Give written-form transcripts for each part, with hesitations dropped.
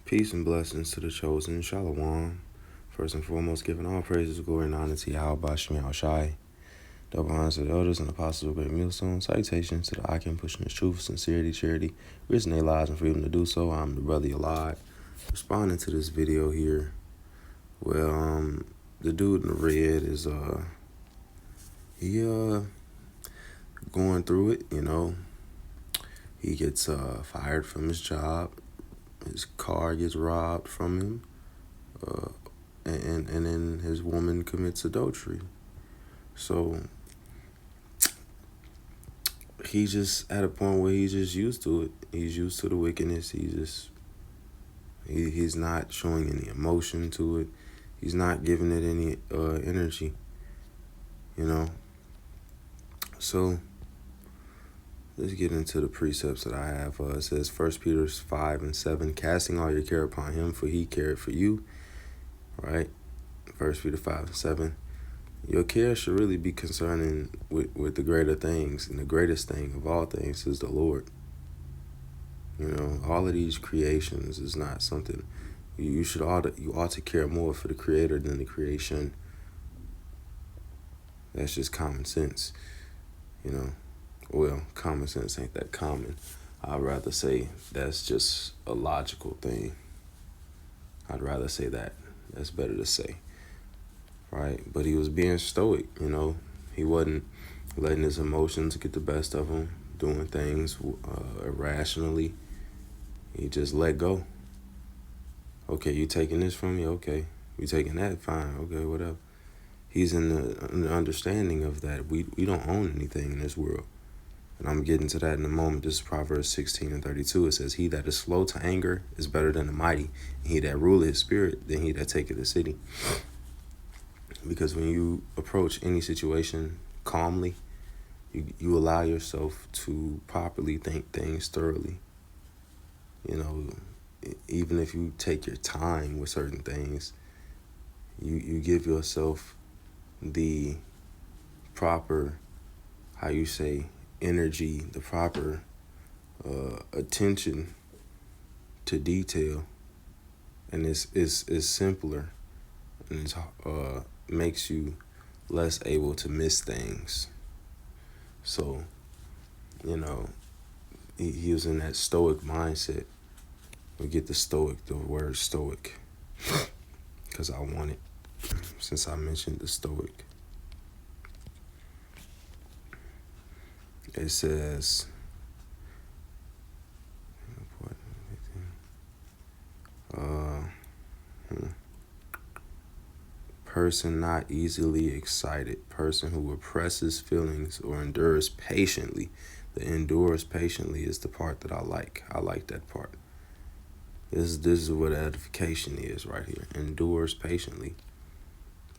Peace and blessings to the chosen. Shalom. First and foremost, giving all praises, glory, and honor to Yahweh Shem Shai. Double honors to the elders and apostles of Great Millstone. Salutations to the Akim pushing his truth, sincerity, charity, risking their lives and freedom to do so. I'm the brother Yalad. Responding to this video here. Well, the dude in the red is he going through it, He gets fired from his job. His car gets robbed from him. And then his woman commits adultery. So he's just at a point where he's just used to it. He's used to the wickedness. He's not showing any emotion to it. He's not giving it any energy, So let's get into the precepts that I have. It says 1 Peter 5:7, casting all your care upon him, for he cared for you. Right? 1 Peter 5:7. Your care should really be concerning with the greater things, and the greatest thing of all things is the Lord. All of these creations is not something you ought to care more for the Creator than the creation. That's just common sense, Well, common sense ain't that common. I'd rather say that's just a logical thing. I'd rather say that. That's better to say. Right? But he was being stoic, He wasn't letting his emotions get the best of him, doing things irrationally. He just let go. Okay, you taking this from me? Okay. You taking that? Fine. Okay, whatever. He's in the understanding of that. We don't own anything in this world. And I'm getting to that in a moment. This is Proverbs 16:32. It says, he that is slow to anger is better than the mighty, and he that ruleth his spirit than he that taketh the city. Because when you approach any situation calmly, you allow yourself to properly think things thoroughly. Even if you take your time with certain things, you give yourself the proper, energy, the proper attention to detail, and it's simpler, and it's makes you less able to miss things. So, he was in that stoic mindset. We get the word stoic, because I want it, since I mentioned the stoic. It says, person not easily excited, person who represses feelings or endures patiently. The endures patiently is the part that I like. I like that part. This is what edification is right here. Endures patiently.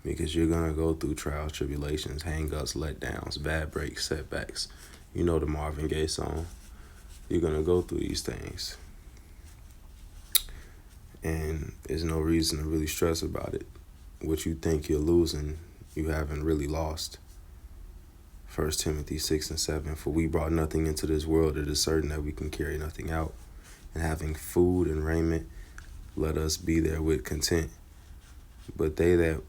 Because you're going to go through trials, tribulations, hang-ups, letdowns, bad breaks, setbacks. You know the Marvin Gaye song. You're going to go through these things. And there's no reason to really stress about it. What you think you're losing, you haven't really lost. 1 Timothy 6:7, for we brought nothing into this world, it is certain that we can carry nothing out. And having food and raiment, let us be therewith content. But they that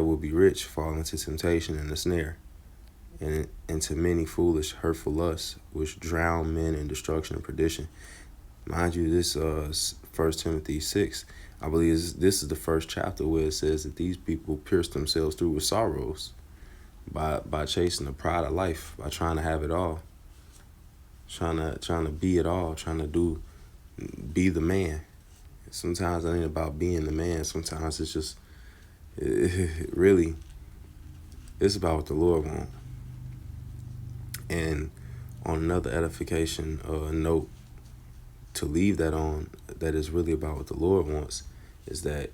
will be rich fall into temptation and a snare, and into many foolish, hurtful lusts, which drown men in destruction and perdition. Mind you, this 1 Timothy 6, I believe this is the first chapter where it says that these people pierce themselves through with sorrows by chasing the pride of life, by trying to have it all, trying to be it all, trying to be the man. Sometimes it ain't about being the man. Sometimes it's just really, it's about what the Lord wants. And on another edification note, to leave that on, that is really about what the Lord wants, is that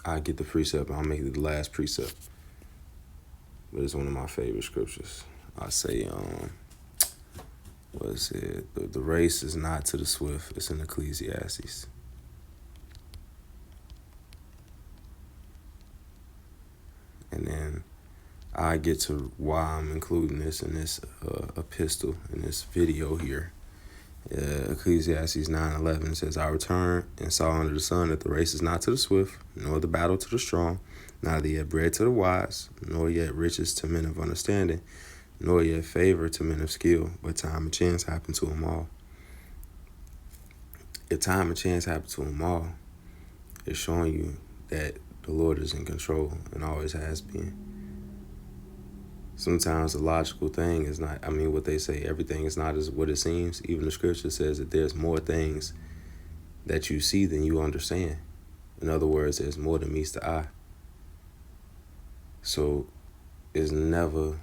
I get the precept, I'll make it the last precept. But it's one of my favorite scriptures. I say, what is it? The race is not to the swift, it's in Ecclesiastes. And then I get to why I'm including this in this epistle, in this video here. Ecclesiastes 9:11 says, I returned and saw under the sun that the race is not to the swift, nor the battle to the strong, neither yet bread to the wise, nor yet riches to men of understanding, nor yet favor to men of skill, but time and chance happen to them all. If time and chance happen to them all, it's showing you that the Lord is in control and always has been. Sometimes the logical thing is not, what they say, everything is not as what it seems. Even the scripture says that there's more things that you see than you understand. In other words, there's more than meets the eye. So there's never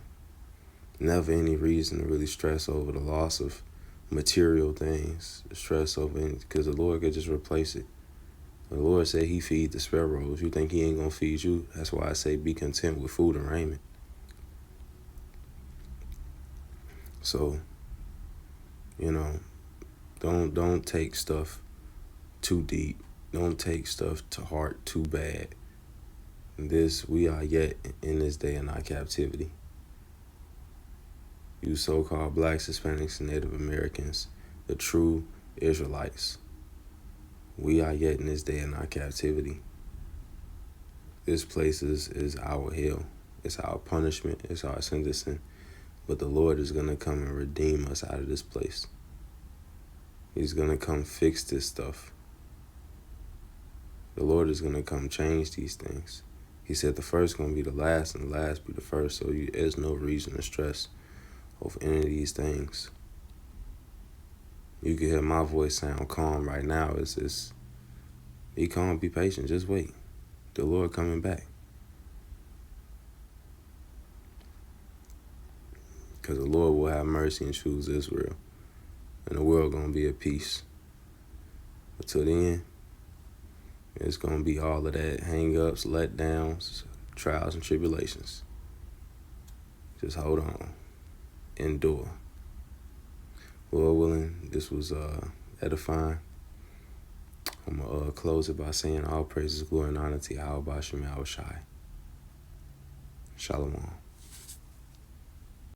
any reason to really stress over the loss of material things, stress over it, because the Lord could just replace it. The Lord said he feed the sparrows. You think he ain't gonna feed you? That's why I say be content with food and raiment. So, don't take stuff too deep. Don't take stuff to heart too bad. We are yet in this day in our captivity. You so-called blacks, Hispanics, and Native Americans, the true Israelites, we are yet in this day in our captivity. This place is our hell. It's our punishment. It's our sentencing. But the Lord is going to come and redeem us out of this place. He's going to come fix this stuff. The Lord is going to come change these things. He said the first going to be the last and the last be the first. So there's no reason to stress over any of these things. You can hear my voice sound calm right now. Be calm, be patient, just wait. The Lord coming back. Because the Lord will have mercy and choose Israel. And the world going to be at peace. But till then, it's going to be all of that hang-ups, letdowns, trials, and tribulations. Just hold on. Endure. Lord willing, this was edifying. I'm going to close it by saying all praises, glory, and honor to Yahweh Bashem Yahushai. Shalom.